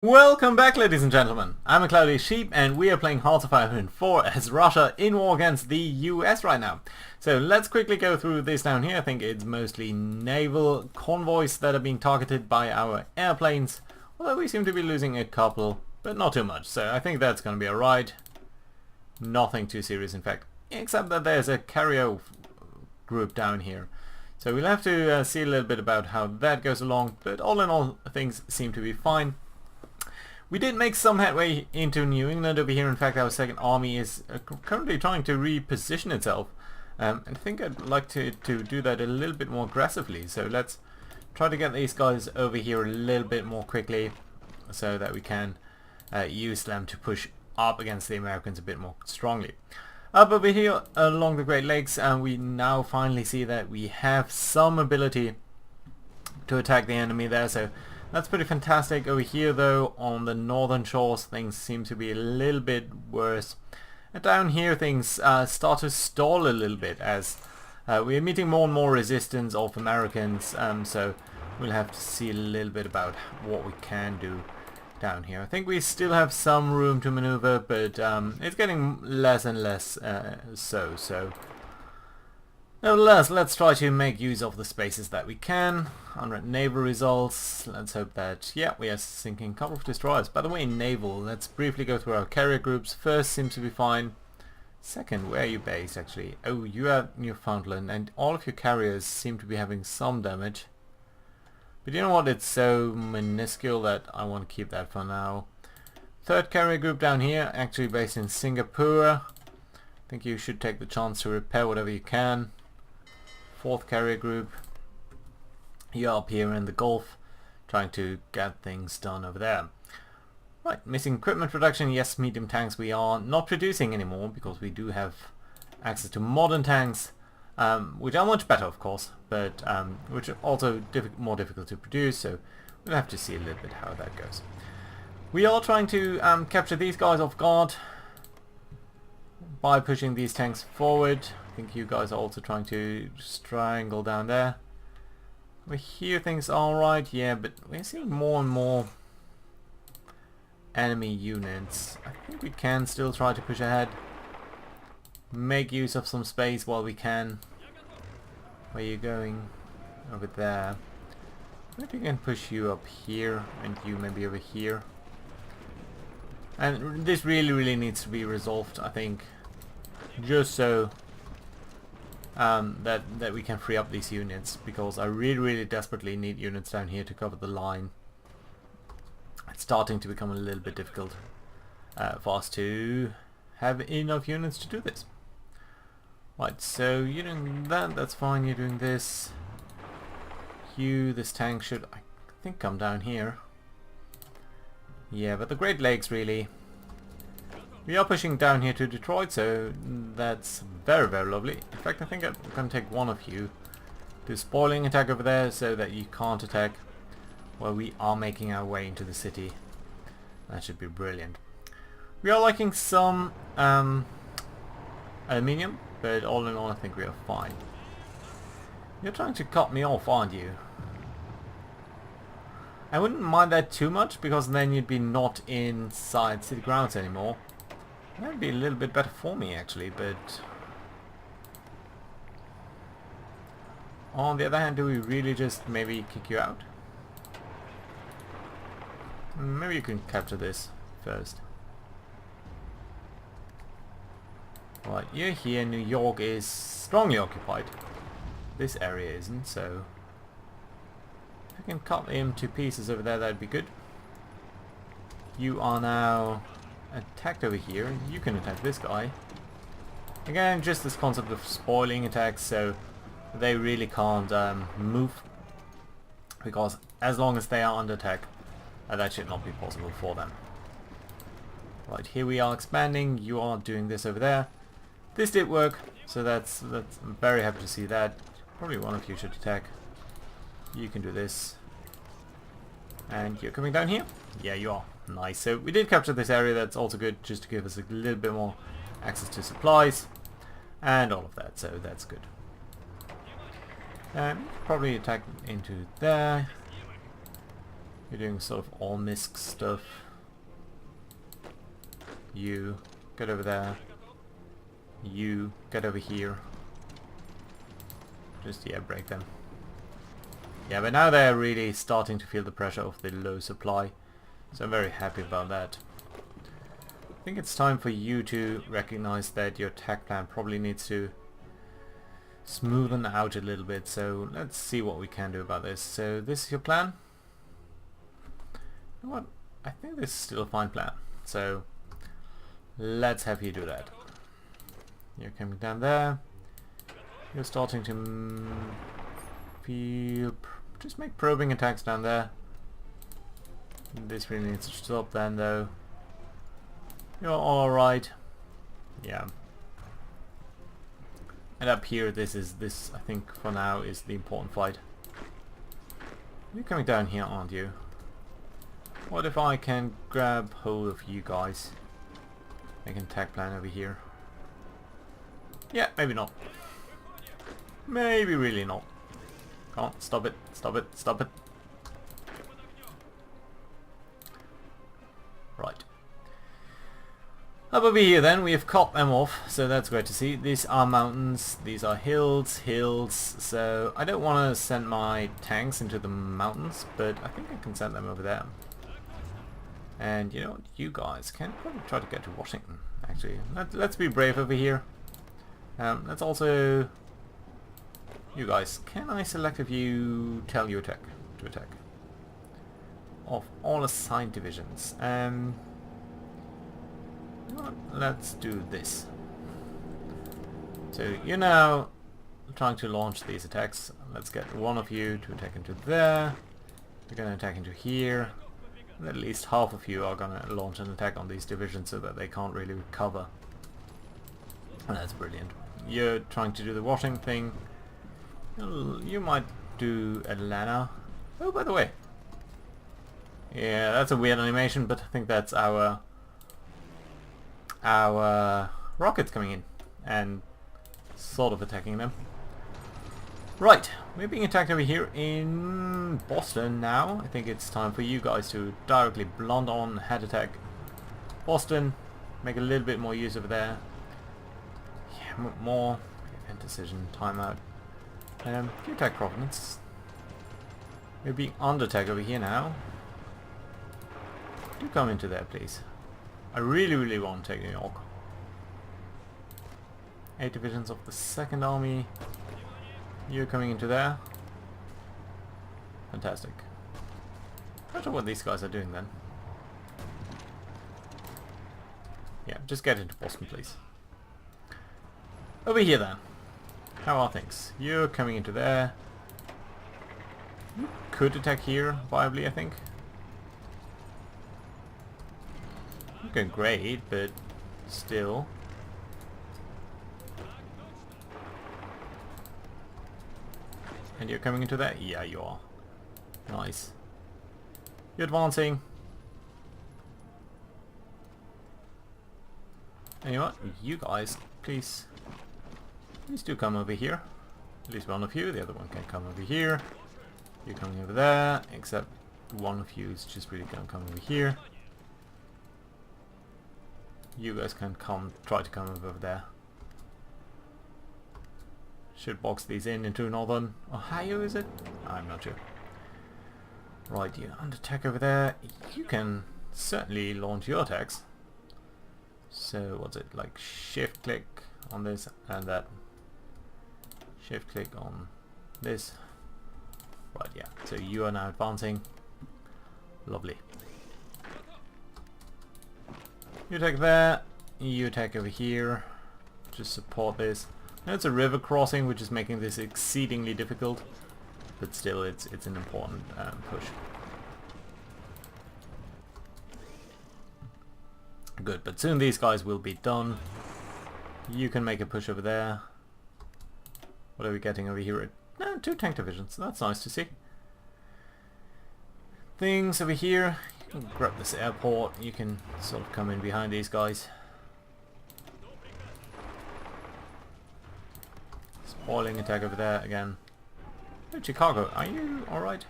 Welcome back, ladies and gentlemen. I'm a Cloudy Sheep and we are playing Hearts of Iron 4 as Russia in war against the US right now. So let's quickly go through this down here. I think it's mostly naval convoys that are being targeted by our airplanes, although we seem to be losing a couple, but not too much. So I think that's going to be alright. Nothing too serious, in fact, except that there's a carrier group down here. So we'll have to see a little bit about how that goes along, but all in all things seem to be fine. We did make some headway into New England over here. In fact, our second army is currently trying to reposition itself. And I think I'd like to do that a little bit more aggressively. So let's try to get these guys over here a little bit more quickly so that we can use them to push up against the Americans a bit more strongly. Up over here along the Great Lakes, and we now finally see that we have some ability to attack the enemy there. So that's pretty fantastic. Over here though, on the northern shores, things seem to be a little bit worse. And down here things start to stall a little bit as we're meeting more and more resistance of Americans, so we'll have to see a little bit about what we can do down here. I think we still have some room to maneuver, but it's getting less and less so. Nevertheless, let's try to make use of the spaces that we can. 100 naval results. Let's hope that, yeah, we are sinking a couple of destroyers. By the way, naval, let's briefly go through our carrier groups. First seems to be fine. Second, where are you based actually? Oh, you are Newfoundland, and all of your carriers seem to be having some damage. But you know what, it's so minuscule that I want to keep that for now. Third carrier group down here, actually based in Singapore. I think you should take the chance to repair whatever you can. Fourth carrier group, you're up here in the Gulf trying to get things done over there. Right, missing equipment production. Yes, medium tanks we are not producing anymore because we do have access to modern tanks, which are much better of course, but which are also more difficult to produce, so we'll have to see a little bit how that goes. We are trying to capture these guys off guard by pushing these tanks forward. I think you guys are also trying to strangle down there. Over here things are alright, yeah, but we're seeing more and more enemy units. I think we can still try to push ahead. Make use of some space while we can. Where are you going? Over there. I think we can push you up here and you maybe over here. And this really needs to be resolved, I think. Just so that we can free up these units, because I really desperately need units down here to cover the line. It's starting to become a little bit difficult for us to have enough units to do this. Right, so you're doing that, that's fine, you're doing this. This tank should, I think, come down here. Yeah, but the Great Lakes really. We are pushing down here to Detroit, so that's very lovely. In fact, I think I'm going to take one of you to spoiling attack over there so that you can't attack while we are making our way into the city. That should be brilliant. We are lacking some aluminium, but all in all I think we are fine. You're trying to cut me off, aren't you? I wouldn't mind that too much, because then you'd be not inside city grounds anymore. That would be a little bit better for me actually, but on the other hand, do we really just maybe kick you out? Maybe you can capture this first. Right, you're here. New York is strongly occupied. This area isn't, so if I can cut him to pieces over there, that'd be good. You are now attacked over here. You can attack this guy. Again, just this concept of spoiling attacks, so they really can't move, because as long as they are under attack, that should not be possible for them. Right, here we are expanding. You are doing this over there. This did work, so that's I'm very happy to see that. Probably one of you should attack. You can do this. And you're coming down here? Yeah, you are. Nice. So we did capture this area. That's also good, just to give us a little bit more access to supplies and all of that. So that's good. Probably attack into there. You're doing sort of all misc stuff. You get over there. You get over here. Just, yeah, break them. Yeah, but now they're really starting to feel the pressure of the low supply. So I'm very happy about that. I think it's time for you to recognize that your attack plan probably needs to smoothen out a little bit. So let's see what we can do about this. So this is your plan? You know what? I think this is still a fine plan. So let's have you do that. You're coming down there. You're starting to feel... just make probing attacks down there. This really needs to stop then though. You're alright. Yeah. And up here this I think for now is the important fight. You're coming down here, aren't you? What if I can grab hold of you guys? I can attack plan over here. Yeah, maybe not. Maybe really not. Come on, stop it, stop it, stop it. Right. Up over here then, we have cut them off, so that's great to see. These are mountains, these are hills, so I don't want to send my tanks into the mountains, but I think I can send them over there. And you know what, you guys can probably try to get to Washington, actually. Let's be brave over here. Let's also... You guys, can I select if you tell you attack to attack? Of all assigned divisions. You know what, let's do this. So you're now trying to launch these attacks. Let's get one of you to attack into there. You're going to attack into here. And at least half of you are going to launch an attack on these divisions so that they can't really recover. And that's brilliant. You're trying to do the washing thing. You might do Atlanta. Oh, by the way. Yeah, that's a weird animation, but I think that's our rockets coming in and sort of attacking them. Right, we're being attacked over here in Boston now. I think it's time for you guys to directly blunt on head attack Boston. Make a little bit more use over there. Yeah, more event decision, timeout. If you attack Providence, we're being under attack over here now. Do come into there, please. I really want to take New York. 8 divisions of the 2nd Army. You're coming into there. Fantastic. Not sure what these guys are doing then. Yeah, just get into Boston, please. Over here then. How are things? You're coming into there. You could attack here, viably, I think. Okay, great, but still. And you're coming into that? Yeah, you are. Nice. You're advancing. And you know what? You guys, please do come over here. At least one of you. The other one can come over here. You're coming over there. Except one of you is just really going to come over here. You guys can try to come over there. Should box these in into Northern Ohio, is it? I'm not sure. Right, you're under attack over there. You can certainly launch your attacks. So what's it, like shift click on this and that. Shift click on this. Right, yeah. So you are now advancing. Lovely. You attack there. You attack over here. Just support this. Now it's a river crossing, which is making this exceedingly difficult. But still, it's an important push. Good, but soon these guys will be done. You can make a push over there. What are we getting over here? No, 2 tank divisions. That's nice to see. Things over here. You can grab this airport. You can sort of come in behind these guys. Spoiling attack over there again. Oh, Chicago, are you alright?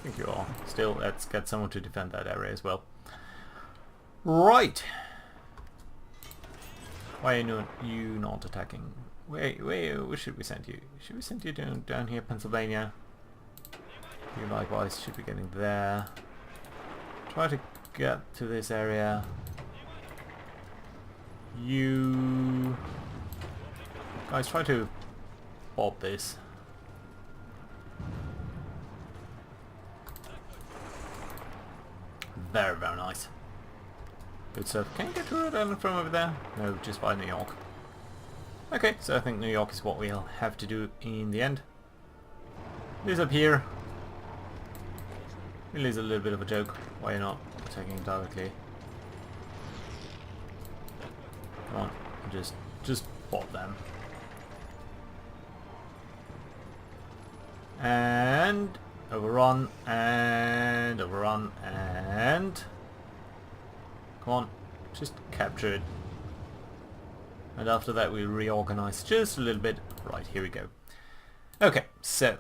I think you are. Still, let's get someone to defend that area as well. Right. Why are you not attacking? Wait, where should we send you? Should we send you down here, Pennsylvania? You likewise should be getting there. Try to get to this area. You guys try to bob this. Very, very nice. Good stuff. Can you get to Rhode Island from over there? No, just by New York. Okay, so I think New York is what we'll have to do in the end. This up here really is a little bit of a joke. Why not attacking directly? Come on, just bob them. And overrun and overrun and come on, just capture it. And after that we reorganize just a little bit. Right, here we go. Okay, so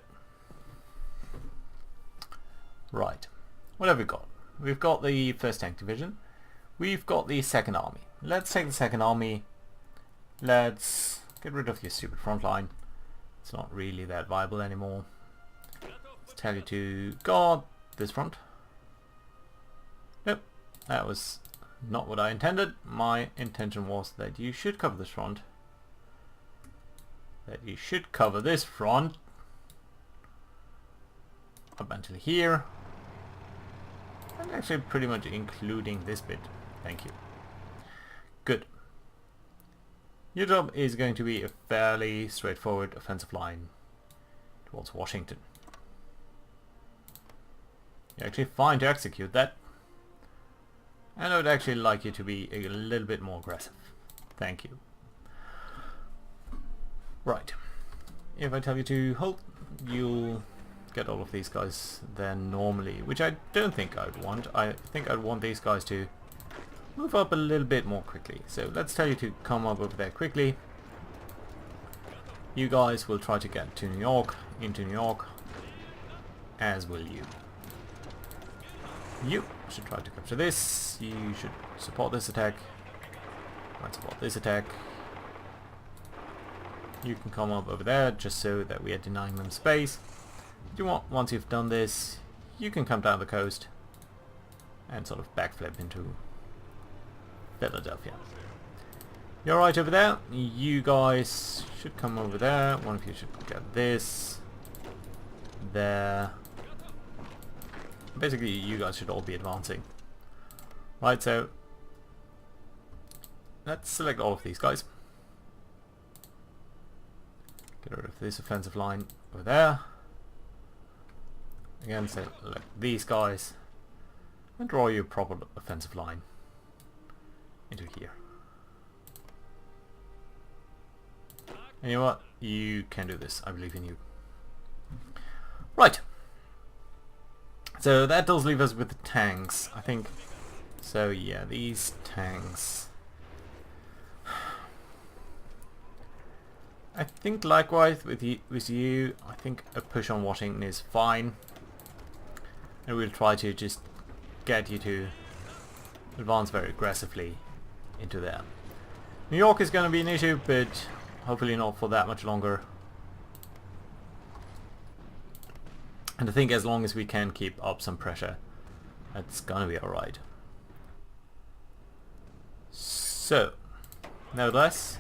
right, what have we got? We've got the 1st Tank Division. We've got the 2nd Army. Let's take the 2nd Army. Let's get rid of your stupid front line. It's not really that viable anymore. Let's tell you to guard this front. Nope, that was not what I intended. My intention was that you should cover this front. That you should cover this front up until here. And actually pretty much including this bit. Thank you. Good. Your job is going to be a fairly straightforward offensive line towards Washington. You're actually fine to execute that. And I would actually like you to be a little bit more aggressive. Thank you. Right. If I tell you to hold, you'll get all of these guys there normally, which I don't think I'd want. I think I'd want these guys to move up a little bit more quickly. So let's tell you to come up over there quickly. You guys will try to get to New York, into New York, as will you. You should try to capture this. You should support this attack. Might support this attack. You can come up over there just so that we are denying them space. You want, once you've done this, you can come down the coast and sort of backflip into Philadelphia. You're right over there. You guys should come over there. One of you should get this. There. Basically, you guys should all be advancing. Right, so let's select all of these guys. Get rid of this offensive line over there. Again, select these guys and draw your proper offensive line into here. And you know what? You can do this. I believe in you. Right. So that does leave us with the tanks, I think. So yeah, these tanks. I think likewise with you, I think a push on Washington is fine. And we'll try to just get you to advance very aggressively into there. New York is going to be an issue, but hopefully not for that much longer. And I think as long as we can keep up some pressure, that's gonna be alright. So, nevertheless,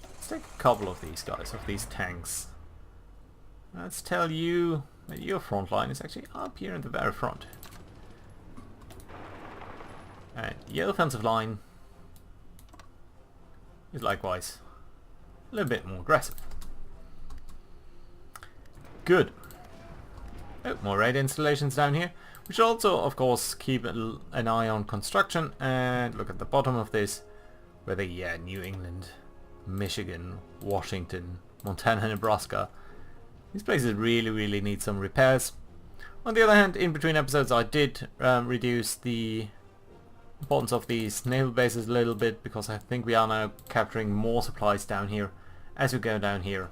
let's take a couple of these guys, of these tanks. Let's tell you that your front line is actually up here in the very front. And your offensive line is likewise a little bit more aggressive. Good. Oh, more radar installations down here. We should also, of course, keep an eye on construction and look at the bottom of this, where the New England, Michigan, Washington, Montana, Nebraska. These places really need some repairs. On the other hand, in between episodes I did reduce the importance of these naval bases a little bit, because I think we are now capturing more supplies down here as we go down here.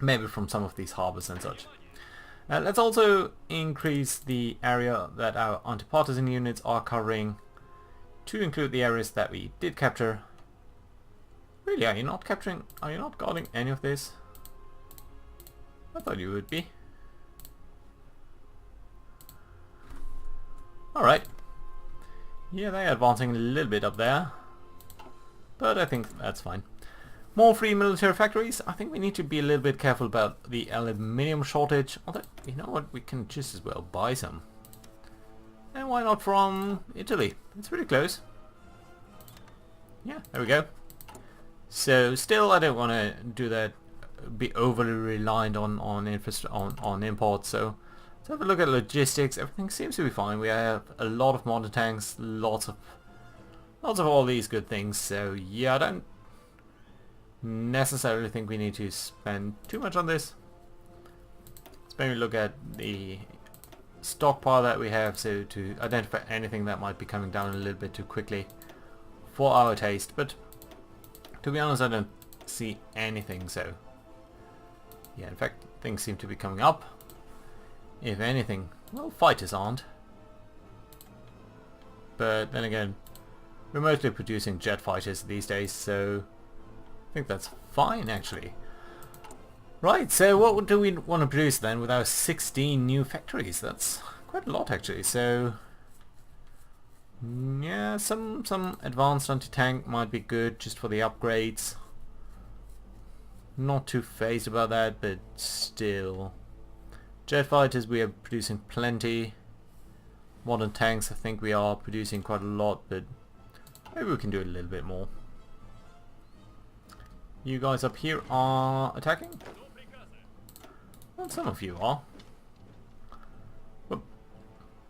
Maybe from some of these harbors and such. Let's also increase the area that our anti-partisan units are covering to include the areas that we did capture. Really, are you not capturing, are you not guarding any of this? I thought you would be. Alright. Yeah, they're advancing a little bit up there. But I think that's fine. More free military factories. I think we need to be a little bit careful about the aluminium shortage. Although, you know what, we can just as well buy some. And why not from Italy? It's pretty close. Yeah, there we go. So still I don't want to do that, be overly reliant on imports. So let's have a look at logistics. Everything seems to be fine. We have a lot of modern tanks, lots of all these good things. So yeah, I don't necessarily think we need to spend too much on this. Let's maybe look at the stockpile that we have, so to identify anything that might be coming down a little bit too quickly for our taste. But to be honest, I don't see anything. So yeah, in fact, things seem to be coming up. If anything, well, fighters aren't. But then again, we're mostly producing jet fighters these days, so I think that's fine actually. Right, so what do we want to produce then with our 16 new factories? That's quite a lot actually. So yeah, some advanced anti-tank might be good just for the upgrades. Not too phased about that, but still. Jet fighters we are producing plenty. Modern tanks I think we are producing quite a lot, but maybe we can do a little bit more. You guys up here are attacking? Well, some of you are. Whoop.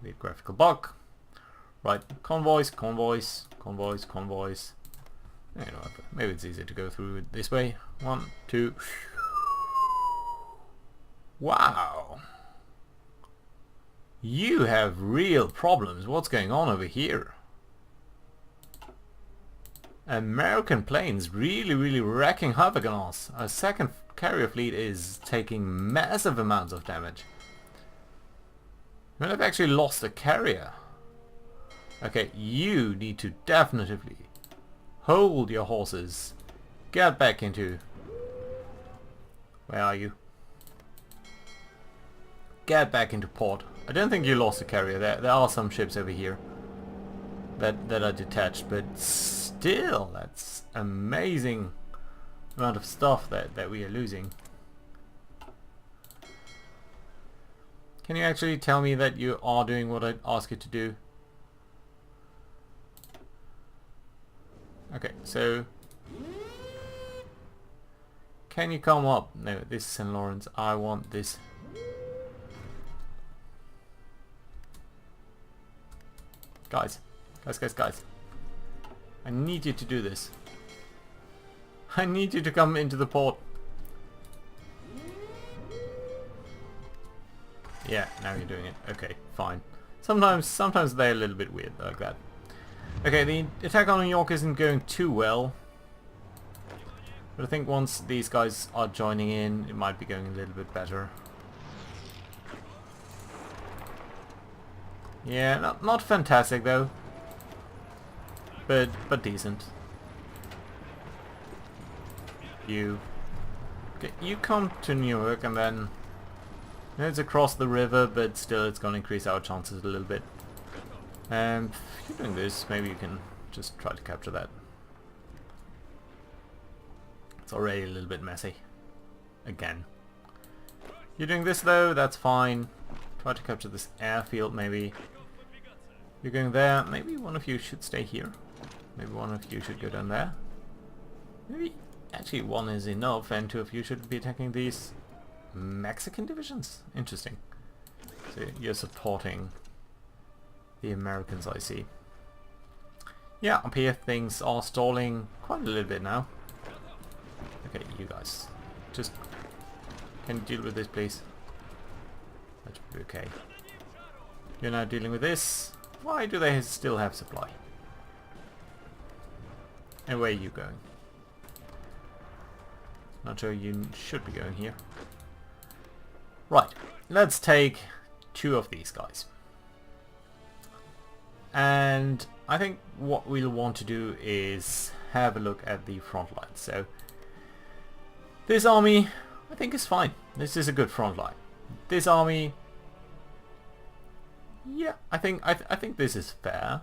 Need graphical bug. Right, convoys. You know, maybe it's easier to go through it this way. 1, 2. Wow. You have real problems. What's going on over here? American planes really wrecking havoc on us. Our second carrier fleet is taking massive amounts of damage. I mean, I've actually lost a carrier. Okay, you need to definitely hold your horses. Get back into... Where are you? Get back into port. I don't think you lost a carrier. There are some ships over here that are detached, but still, that's amazing amount of stuff that we are losing. Can you actually tell me that you are doing what I asked you to do? Okay, so can you come up? No, this is St. Lawrence. I want this. Guys. I need you to do this. I need you to come into the port. Yeah, now you're doing it. Okay, fine. Sometimes they're a little bit weird like that. Okay, the attack on New York isn't going too well. But I think once these guys are joining in, it might be going a little bit better. Yeah, not fantastic though. But decent. You come to New York and then it's across the river, but still it's going to increase our chances a little bit. And if you're doing this, maybe you can just try to capture that. It's already a little bit messy. Again. You're doing this though, that's fine. Try to capture this airfield maybe. You're going there, maybe one of you should stay here. Maybe one of you should go down there. Maybe actually one is enough and two of you should be attacking these Mexican divisions. Interesting. So you're supporting the Americans, I see. Yeah, up here things are stalling quite a little bit now. Okay, you guys. Just can you deal with this please? That should be okay. You're now dealing with this. Why do they still have supply? And where are you going? Not sure you should be going here. Right, let's take 2 of these guys. And I think what we'll want to do is have a look at the front line. So this army I think is fine. This is a good front line. This army, yeah, I think this is fair.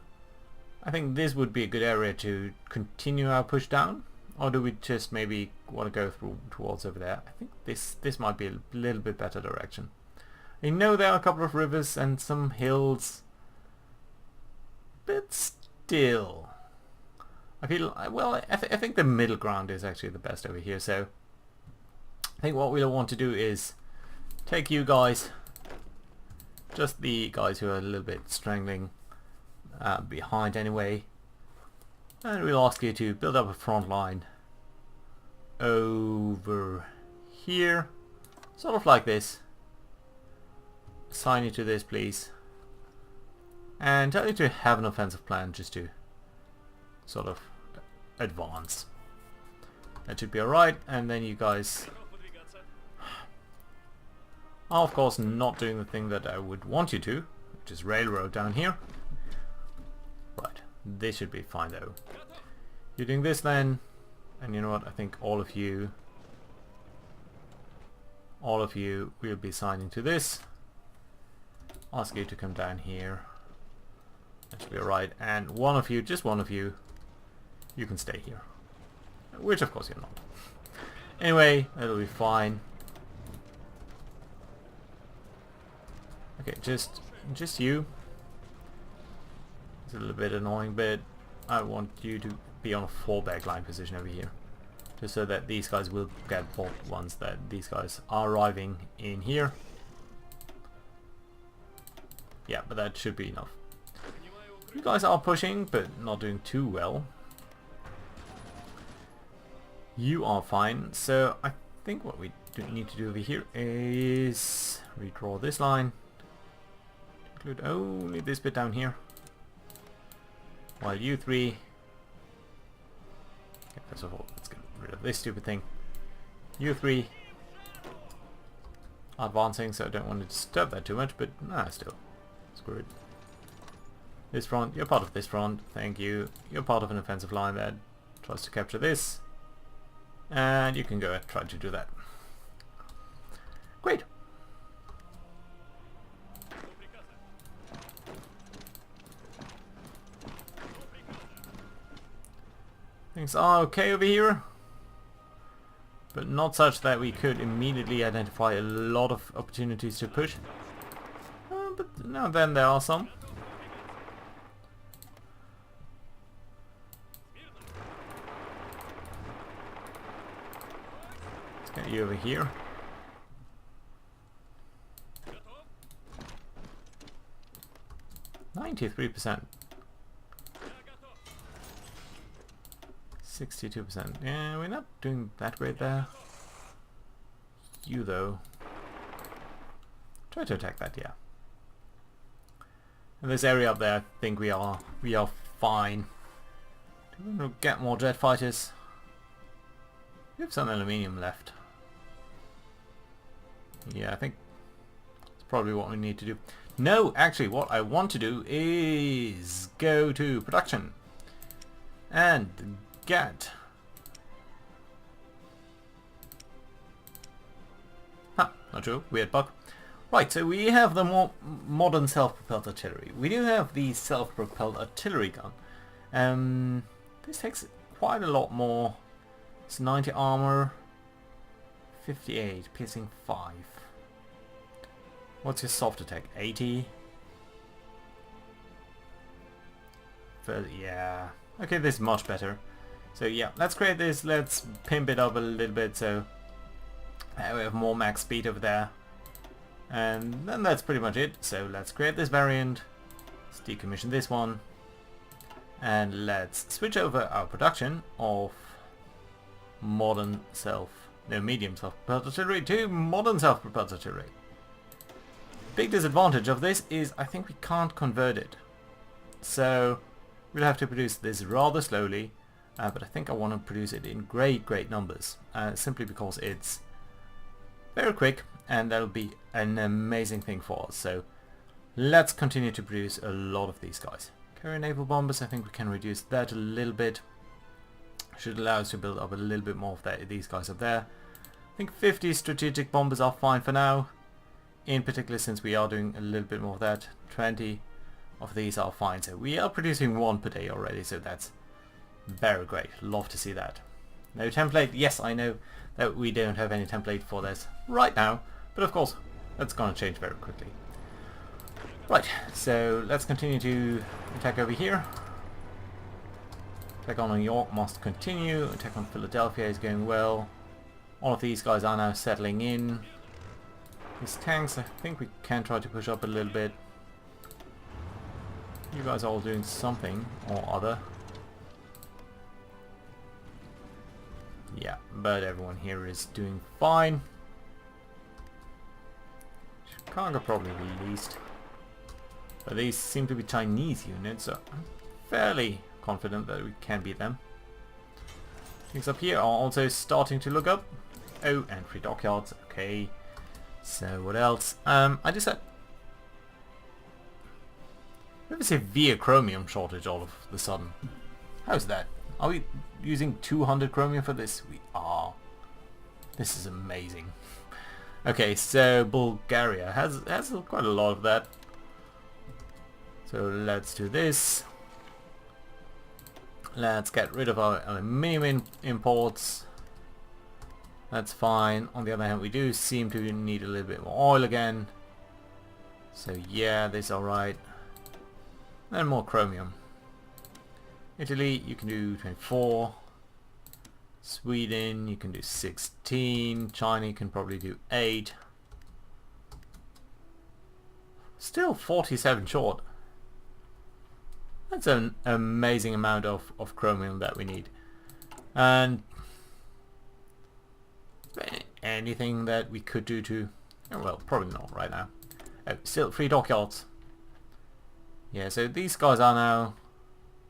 I think this would be a good area to continue our push down, or do we just maybe want to go through towards over there? I think this might be a little bit better direction. I know there are a couple of rivers and some hills, but still, I feel, well, I think the middle ground is actually the best over here. So I think what we'll want to do is take you guys, just the guys who are a little bit strangling behind anyway, and we'll ask you to build up a front line over here, sort of like this. Assign you to this, please, and tell you to have an offensive plan just to sort of advance. That should be alright. And then you guys are of course not doing the thing that I would want you to, which is railroad down here. Right, this should be fine though. You're doing this then, and you know what, I think all of you will be signing to this. Ask you to come down here. That should be alright. And one of you, just one of you, you can stay here. Which of course you're not. Anyway, it'll be fine. Okay, just you. It's a little bit annoying, but I want you to be on a fallback line position over here. Just so that these guys will get bought once that these guys are arriving in here. Yeah, but that should be enough. You guys are pushing, but not doing too well. You are fine. So I think what we need to do over here is redraw this line. Include only this bit down here. While you three... Okay, first of all, let's get rid of this stupid thing. You three are advancing, so I don't want to disturb that too much, but nah, still. Screw it. This front, you're part of this front, thank you. You're part of an offensive line that tries to capture this. And you can go and try to do that. Great. Things are okay over here, but not such that we could immediately identify a lot of opportunities to push. But now and then there are some. Let's get you over here. %. 62%. Yeah, we're not doing that great there. You though. Try to attack that, yeah. In this area up there, I think we are fine. Do we get more jet fighters? We have some aluminium left. Yeah, I think that's probably what we need to do. No, actually, what I want to do is go to production and get... Huh, not true. Weird bug. Right, so we have the more modern self-propelled artillery. We do have the self-propelled artillery gun. This takes quite a lot more. It's 90 armor, 58, piercing 5. What's your soft attack? 80? 30, yeah. Okay, this is much better. So yeah, let's create this, let's pimp it up a little bit so we have more max speed over there. And then that's pretty much it. So let's create this variant, let's decommission this one, and let's switch over our production of medium self-propelled artillery to modern self-propelled artillery. Big disadvantage of this is I think we can't convert it. So we'll have to produce this rather slowly, but I think I want to produce it in great numbers, simply because it's very quick and that'll be an amazing thing for us. So let's continue to produce a lot of these guys. Carrier naval bombers, I think we can reduce that a little bit. Should allow us to build up a little bit more of these guys up there. I think 50 strategic bombers are fine for now. In particular, since we are doing a little bit more of that, 20 of these are fine. So we are producing one per day already, so that's very great. Love to see that. No template. Yes, I know that we don't have any template for this right now, but of course that's going to change very quickly. Right, so let's continue to attack over here. Attack on New York must continue. Attack on Philadelphia is going well. All of these guys are now settling in. These tanks, I think we can try to push up a little bit. You guys are all doing something or other. Yeah, but everyone here is doing fine. Chicago probably released. But these seem to be Chinese units, so I'm fairly confident that we can beat them. Things up here are also starting to look up. Oh, and free dockyards, okay. So what else? I just had we have a severe chromium shortage all of a sudden. How's that? Are we using 200 chromium for this? We are. This is amazing. Okay, so Bulgaria has quite a lot of that. So let's do this. Let's get rid of our aluminium imports. That's fine. On the other hand, we do seem to need a little bit more oil again. So yeah, this is alright. And more chromium. Italy, you can do 24. Sweden, you can do 16. China, you can probably do 8. Still 47 short. That's an amazing amount of chromium that we need. And anything that we could do to... oh, well, probably not right now. Oh, still free dockyards. Yeah, so these guys are now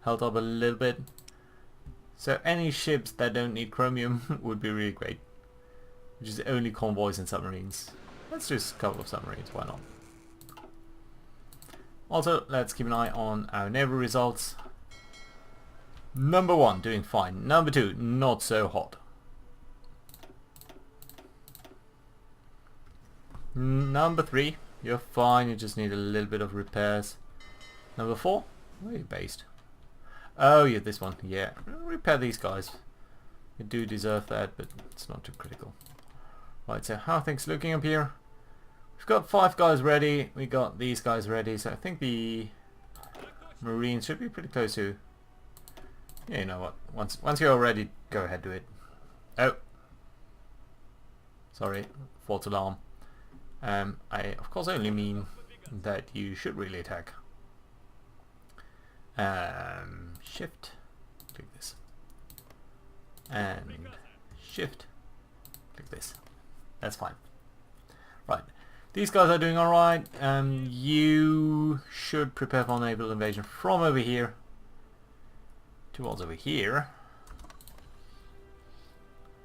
held up a little bit. So any ships that don't need chromium would be really great. Which is only convoys and submarines. Let's do a couple of submarines, why not? Also, let's keep an eye on our naval results. Number 1, doing fine. Number 2, not so hot. Number 3, you're fine, you just need a little bit of repairs. Number 4, where are you based? Oh, yeah, this one, yeah. Repair these guys. You do deserve that, but it's not too critical. Right, so how are things looking up here? We've got 5 guys ready, we got these guys ready, so I think the Marines should be pretty close to... yeah, you know what, once you're ready, go ahead, do it. Oh! Sorry, false alarm. I of course only mean that you should really attack. Shift, click this. And shift, click this. That's fine. Right. These guys are doing alright. You should prepare for naval invasion from over here towards over here.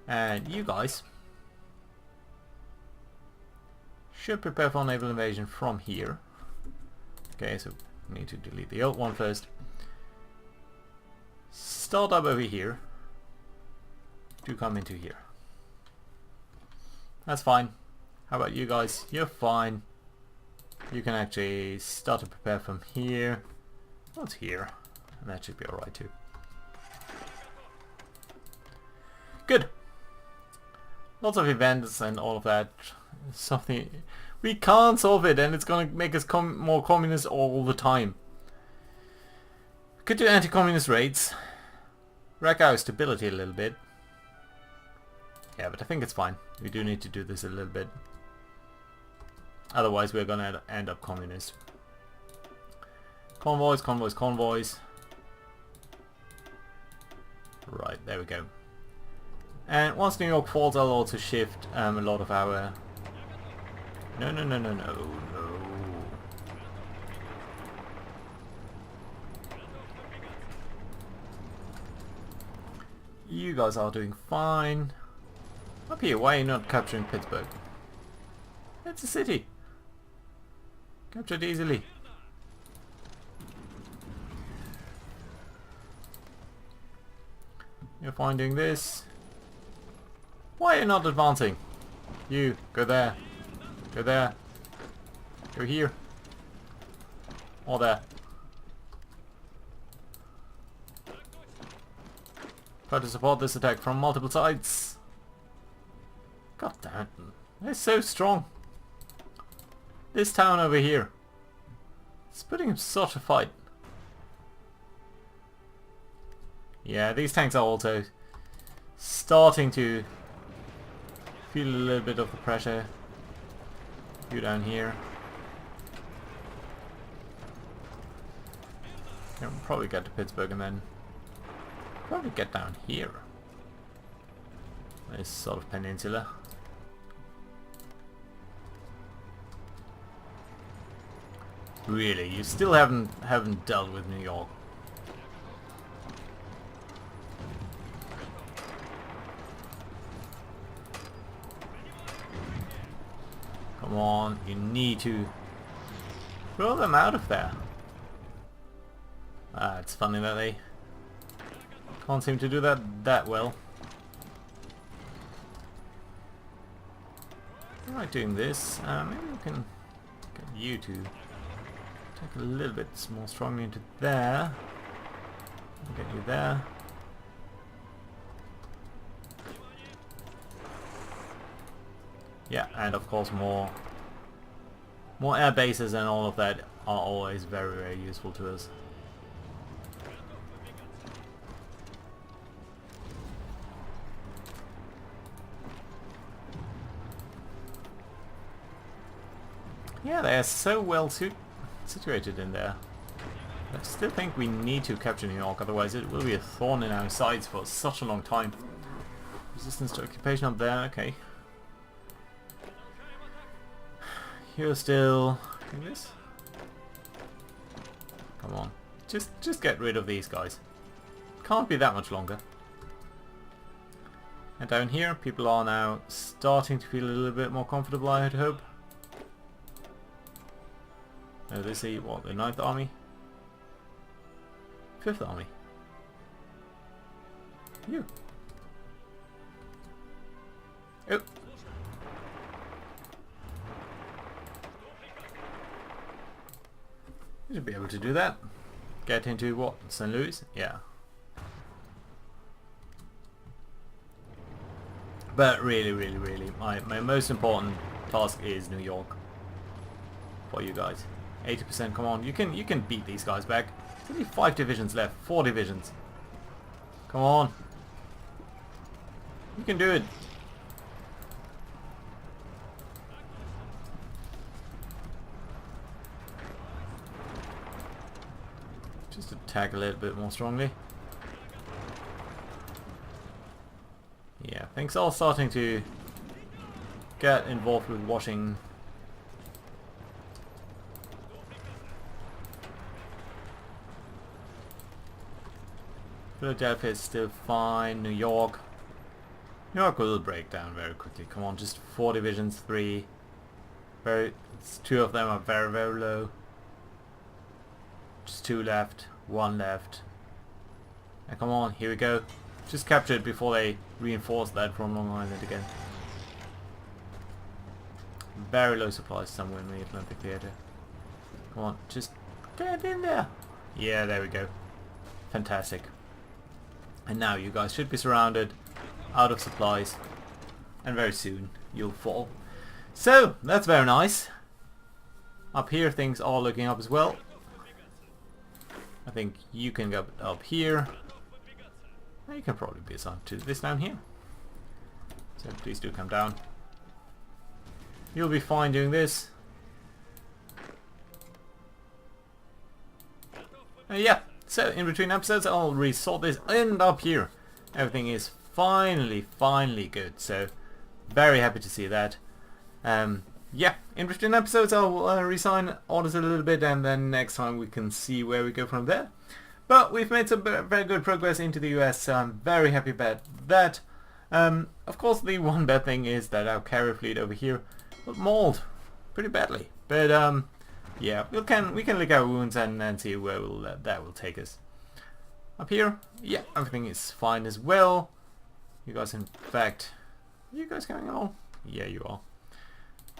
And you guys should prepare for naval invasion from here. Okay, so we need to delete the old one first. Start up over here to come into here. That's fine. How about you guys? You're fine. You can actually start to prepare from here. What's here? And that should be alright too. Good. Lots of events and all of that. Something we can't solve it, and it's gonna make us more communist all the time. Could do anti-communist raids. Wreck our stability a little bit. Yeah, but I think it's fine. We do need to do this a little bit. Otherwise we're gonna end up communist. Convoys, convoys, convoys. Right, there we go. And once New York falls, I'll also shift a lot of our... No. You guys are doing fine. Up here, why are you not capturing Pittsburgh? It's a city. Captured easily. You're finding this. Why are you not advancing? You, go there. Go there. Go here. Or there. Try to support this attack from multiple sides. God damn it. They're so strong. This town over here. It's putting him such a fight. Yeah, these tanks are also starting to feel a little bit of the pressure. You down here. Can probably get to Pittsburgh and then probably get down here. This sort of peninsula. Really, you still haven't dealt with New York. Come on, you need to throw them out of there. It's funny that they can't seem to do that well. Alright, doing this, maybe we can get you to take a little bit more strongly into there. Get you there. Yeah, and of course more air bases and all of that are always very, very useful to us. Yeah, they are so well situated in there. I still think we need to capture New York, otherwise it will be a thorn in our sides for such a long time. Resistance to occupation up there, okay. You're still doing this? Come on. Just get rid of these guys. Can't be that much longer. And down here, people are now starting to feel a little bit more comfortable, I would hope. Oh, they see what, the 9th Army? 5th Army? You. Oh. You should be able to do that. Get into what? St. Louis? Yeah. But really, my most important task is New York. For you guys. 80%, come on. You can beat these guys back. There's only 5 divisions left. 4 divisions. Come on. You can do it. Just attack a little bit more strongly. Yeah, things are starting to get involved with washing. Philadelphia is still fine. New York will break down very quickly. Come on, just 4 divisions, 3. 2 of them are very, very low. Just 2 left, 1 left. And come on, here we go. Just capture it before they reinforce that from Long Island again. Very low supplies somewhere in the Atlantic Theatre. Come on, just get in there. Yeah, there we go. Fantastic. And now you guys should be surrounded, out of supplies, and very soon you'll fall. So, that's very nice. Up here things are looking up as well. I think you can go up here. You can probably be assigned to this down here. So please do come down. You'll be fine doing this. Yeah, so in between episodes I'll resort this, and up here everything is finally good. So very happy to see that. Yeah, in between episodes I'll resign orders a little bit, and then next time we can see where we go from there. But we've made some very good progress into the US, so I'm very happy about that. Of course the one bad thing is that our carrier fleet over here got mauled pretty badly. But yeah, we can lick our wounds and see where that will take us. Up here, yeah, everything is fine as well. You guys, in fact, are you guys going along? Yeah, you are.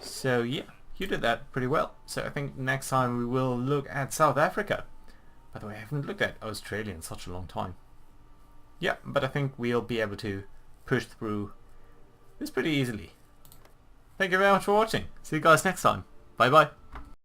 So yeah, you did that pretty well. So I think next time we will look at South Africa. By the way, I haven't looked at Australia in such a long time. Yeah, but I think we'll be able to push through this pretty easily. Thank you very much for watching. See you guys next time. Bye bye.